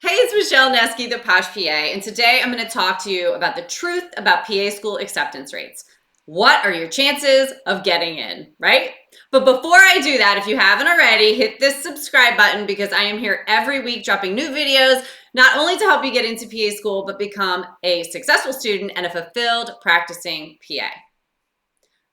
Hey, it's Michelle Neski, the Posh PA, and today I'm going to talk to you about the truth about PA school acceptance rates. What are your chances of getting in, right? But before I do that, if you haven't already, hit this subscribe button because I am here every week dropping new videos, not only to help you get into PA school, but become a successful student and a fulfilled practicing PA.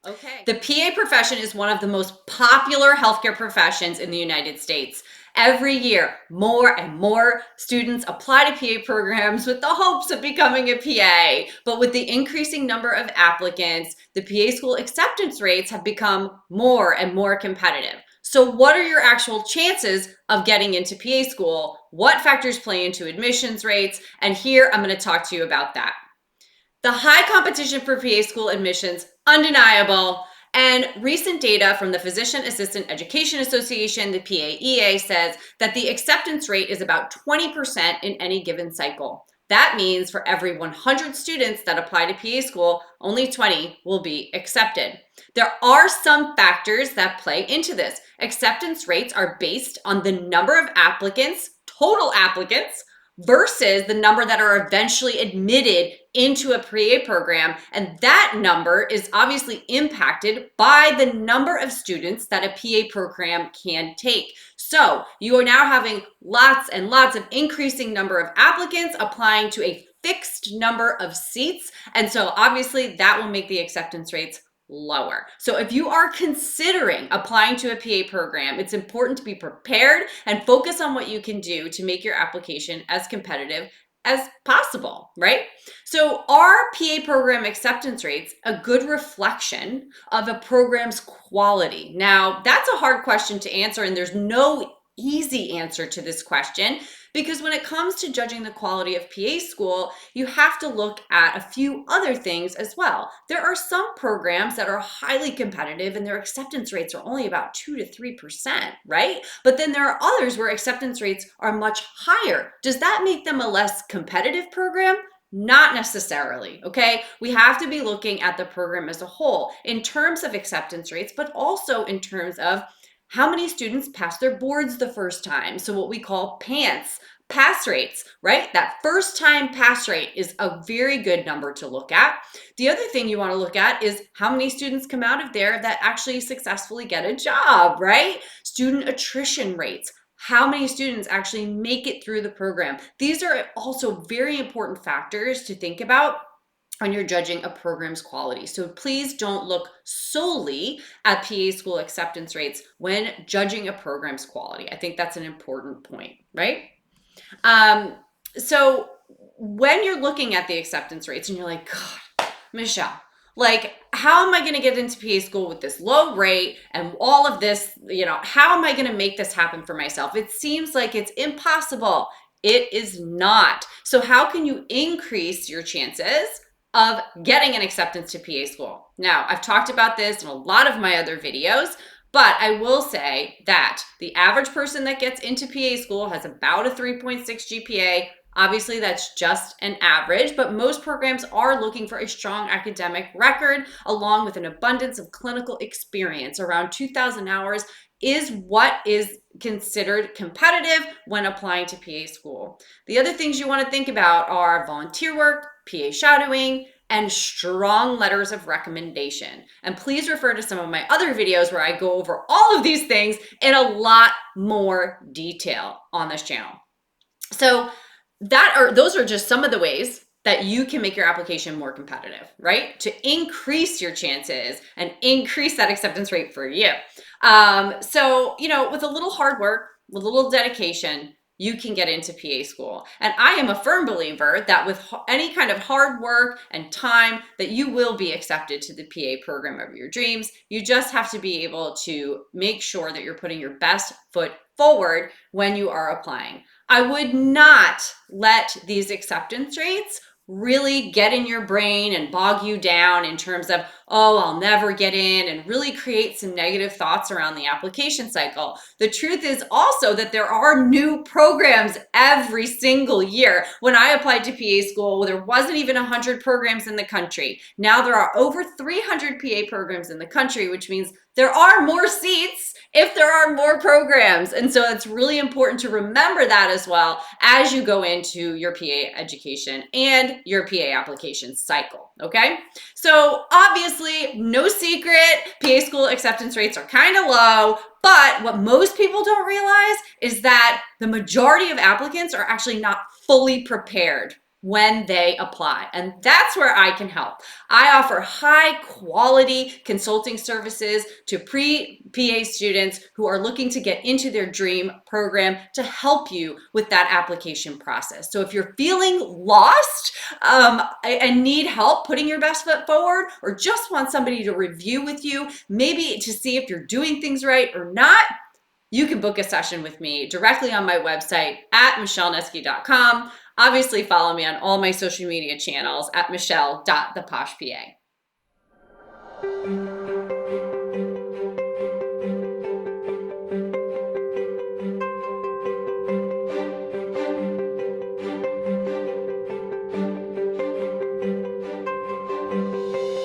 Okay. The PA profession is one of the most popular healthcare professions in the United States. Every year, more and more students apply to PA programs with the hopes of becoming a PA. But with the increasing number of applicants, the PA school acceptance rates have become more and more competitive. So what are your actual chances of getting into PA school? What factors play into admissions rates? And here I'm going to talk to you about that. The high competition for PA school admissions, undeniable. And recent data from the Physician Assistant Education Association, the PAEA, says that the acceptance rate is about 20% in any given cycle. That means for every 100 students that apply to PA school, only 20 will be accepted. There are some factors that play into this. Acceptance rates are based on the number of applicants, total applicants, versus the number that are eventually admitted into a PA program. And that number is obviously impacted by the number of students that a PA program can take. So you are now having lots and lots of increasing number of applicants applying to a fixed number of seats. And so obviously that will make the acceptance rates lower. So if you are considering applying to a PA program, it's important to be prepared and focus on what you can do to make your application as competitive as possible, right? So are PA program acceptance rates a good reflection of a program's quality? Now, that's a hard question to answer, and there's no easy answer to this question, because when it comes to judging the quality of PA school, you have to look at a few other things as well. There are some programs that are highly competitive and their acceptance rates are only about 2 to 3%, right? But then there are others where acceptance rates are much higher. Does that make them a less competitive program? Not necessarily, okay? We have to be looking at the program as a whole in terms of acceptance rates, but also in terms of how many students pass their boards the first time. So what we call PANCE, pass rates, right? That first time pass rate is a very good number to look at. The other thing you want to look at is how many students come out of there that actually successfully get a job, right? Student attrition rates. How many students actually make it through the program? These are also very important factors to think about when you're judging a program's quality. So please don't look solely at PA school acceptance rates when judging a program's quality. I think that's an important point, right? So when you're looking at the acceptance rates and you're like, God, Michelle, like, how am I going to get into PA school with this low rate and all of this, how am I going to make this happen for myself? It seems like it's impossible. It is not. So how can you increase your chances of getting an acceptance to PA school? Now, I've talked about this in a lot of my other videos, but I will say that the average person that gets into PA school has about a 3.6 GPA. Obviously, that's just an average, but most programs are looking for a strong academic record along with an abundance of clinical experience. Around 2,000 hours is what is considered competitive when applying to PA school. The other things you want to think about are volunteer work, PA shadowing, and strong letters of recommendation. And please refer to some of my other videos where I go over all of these things in a lot more detail on this channel. So those are just some of the ways that you can make your application more competitive, right? To increase your chances and increase that acceptance rate for you. So, with a little hard work, with a little dedication, you can get into PA school. And I am a firm believer that with any kind of hard work and time that you will be accepted to the PA program of your dreams. You just have to be able to make sure that you're putting your best foot forward when you are applying. I would not let these acceptance rates really get in your brain and bog you down in terms of, oh, I'll never get in, and really create some negative thoughts around the application cycle. The truth is also that there are new programs every single year. When I applied to PA school, there wasn't even 100 programs in the country. Now there are over 300 PA programs in the country, which means there are more seats if there are more programs. And so it's really important to remember that as well as you go into your PA education and your PA application cycle, okay? So obviously, no secret, PA school acceptance rates are kind of low, but what most people don't realize is that the majority of applicants are actually not fully prepared when they apply. And that's where I can help. I offer high quality consulting services to pre-PA students who are looking to get into their dream program to help you with that application process. So if you're feeling lost and need help putting your best foot forward, or just want somebody to review with you, maybe to see if you're doing things right or not, you can book a session with me directly on my website at michellenesky.com. Obviously, follow me on all my social media channels at michelle.theposhpa.